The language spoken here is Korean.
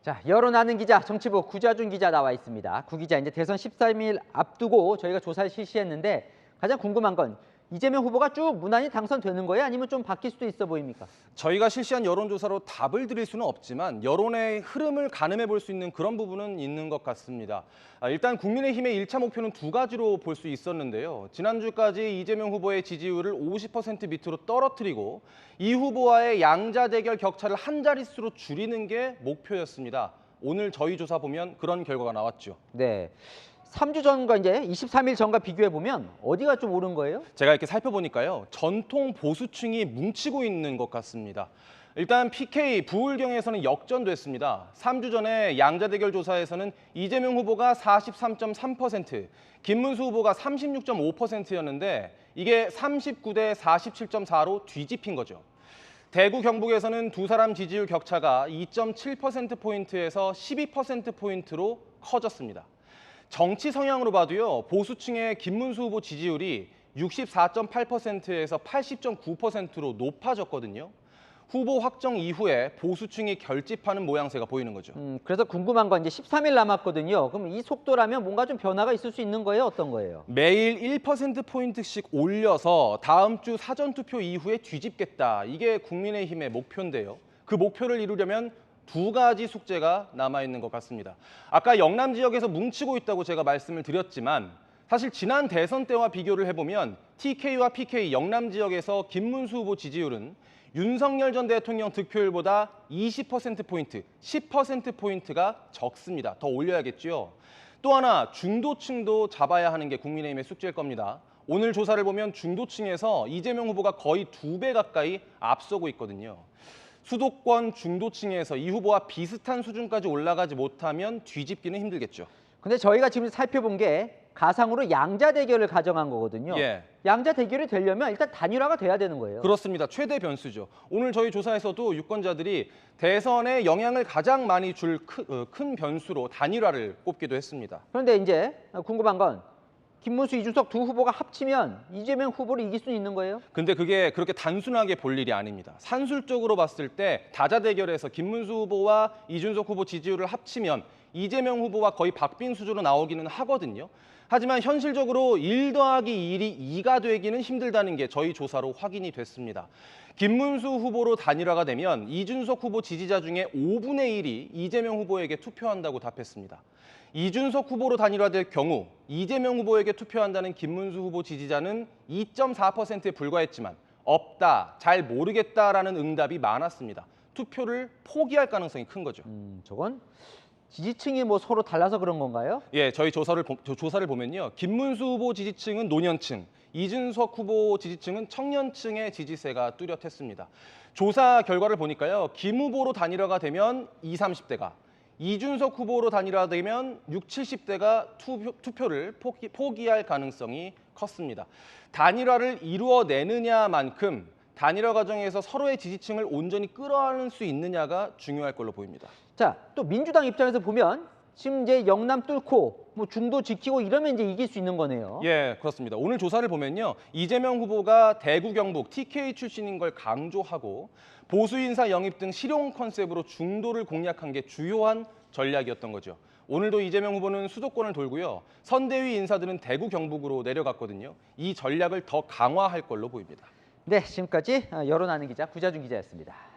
자, 여론하는 기자, 정치부 구자준 기자 나와 있습니다. 구 기자, 이제 대선 13일 앞두고 저희가 조사를 실시했는데 가장 궁금한 건 이재명 후보가 쭉 무난히 당선되는 거예요? 아니면 좀 바뀔 수도 있어 보입니까? 저희가 실시한 여론조사로 답을 드릴 수는 없지만 여론의 흐름을 가늠해 볼 수 있는 그런 부분은 있는 것 같습니다. 일단 국민의힘의 1차 목표는 두 가지로 볼 수 있었는데요. 지난주까지 이재명 후보의 지지율을 50% 밑으로 떨어뜨리고 이 후보와의 양자 대결 격차를 한 자릿수로 줄이는 게 목표였습니다. 오늘 저희 조사 보면 그런 결과가 나왔죠. 네. 3주 전과 이제 23일 전과 비교해 보면 어디가 좀 오른 거예요? 제가 이렇게 살펴보니까요. 전통 보수층이 뭉치고 있는 것 같습니다. 일단 PK 부울경에서는 역전됐습니다. 3주 전에 양자 대결 조사에서는 이재명 후보가 43.3%, 김문수 후보가 36.5%였는데 이게 39대 47.4로 뒤집힌 거죠. 대구 경북에서는 두 사람 지지율 격차가 2.7%포인트에서 12%포인트로 커졌습니다. 정치 성향으로 봐도요, 보수층의 김문수 후보 지지율이 64.8%에서 80.9%로 높아졌거든요. 후보 확정 이후에 보수층이 결집하는 모양새가 보이는 거죠. 그래서 궁금한 건 이제 13일 남았거든요. 그럼 이 속도라면 뭔가 좀 변화가 있을 수 있는 거예요? 어떤 거예요? 매일 1%포인트씩 올려서 다음 주 사전투표 이후에 뒤집겠다. 이게 국민의힘의 목표인데요. 그 목표를 이루려면 두 가지 숙제가 남아있는 것 같습니다. 아까 영남 지역에서 뭉치고 있다고 제가 말씀을 드렸지만 사실 지난 대선 때와 비교를 해보면 TK와 PK 영남 지역에서 김문수 후보 지지율은 윤석열 전 대통령 득표율보다 20%포인트, 10%포인트가 적습니다. 더 올려야겠죠. 또 하나 중도층도 잡아야 하는 게 국민의힘의 숙제일 겁니다. 오늘 조사를 보면 중도층에서 이재명 후보가 거의 2배 가까이 앞서고 있거든요. 수도권 중도층에서 이 후보와 비슷한 수준까지 올라가지 못하면 뒤집기는 힘들겠죠. 근데 저희가 지금 살펴본 게 가상으로 양자 대결을 가정한 거거든요. 예. 양자 대결이 되려면 일단 단일화가 돼야 되는 거예요. 그렇습니다. 최대 변수죠. 오늘 저희 조사에서도 유권자들이 대선에 영향을 가장 많이 줄 큰 변수로 단일화를 꼽기도 했습니다. 그런데 이제 궁금한 건 김문수, 이준석 두 후보가 합치면 이재명 후보를 이길 수 있는 거예요? 근데 그게 그렇게 단순하게 볼 일이 아닙니다. 산술적으로 봤을 때 다자 대결에서 김문수 후보와 이준석 후보 지지율을 합치면 이재명 후보와 거의 박빙 수준으로 나오기는 하거든요. 하지만 현실적으로 1 더하기 1이 2가 되기는 힘들다는 게 저희 조사로 확인이 됐습니다. 김문수 후보로 단일화가 되면 이준석 후보 지지자 중에 5분의 1이 이재명 후보에게 투표한다고 답했습니다. 이준석 후보로 단일화될 경우 이재명 후보에게 투표한다는 김문수 후보 지지자는 2.4%에 불과했지만 없다, 잘 모르겠다라는 응답이 많았습니다. 투표를 포기할 가능성이 큰 거죠. 저건 지지층이 뭐 서로 달라서 그런 건가요? 예, 저희 조사를 보면요. 김문수 후보 지지층은 노년층, 이준석 후보 지지층은 청년층의 지지세가 뚜렷했습니다. 조사 결과를 보니까요. 김 후보로 단일화가 되면 20, 30대가, 이준석 후보로 단일화되면 60, 70대가 투표를 포기할 가능성이 컸습니다. 단일화를 이루어내느냐만큼 단일화 과정에서 서로의 지지층을 온전히 끌어안을 수 있느냐가 중요할 걸로 보입니다. 자, 또 민주당 입장에서 보면 지금 이제 영남 뚫고 뭐 중도 지키고 이러면 이제 이길 수 있는 거네요. 예, 그렇습니다. 오늘 조사를 보면요. 이재명 후보가 대구 경북 TK 출신인 걸 강조하고 보수 인사 영입 등 실용 컨셉으로 중도를 공략한 게 주요한 전략이었던 거죠. 오늘도 이재명 후보는 수도권을 돌고요. 선대위 인사들은 대구 경북으로 내려갔거든요. 이 전략을 더 강화할 걸로 보입니다. 네, 지금까지 여론하는 기자 구자준 기자였습니다.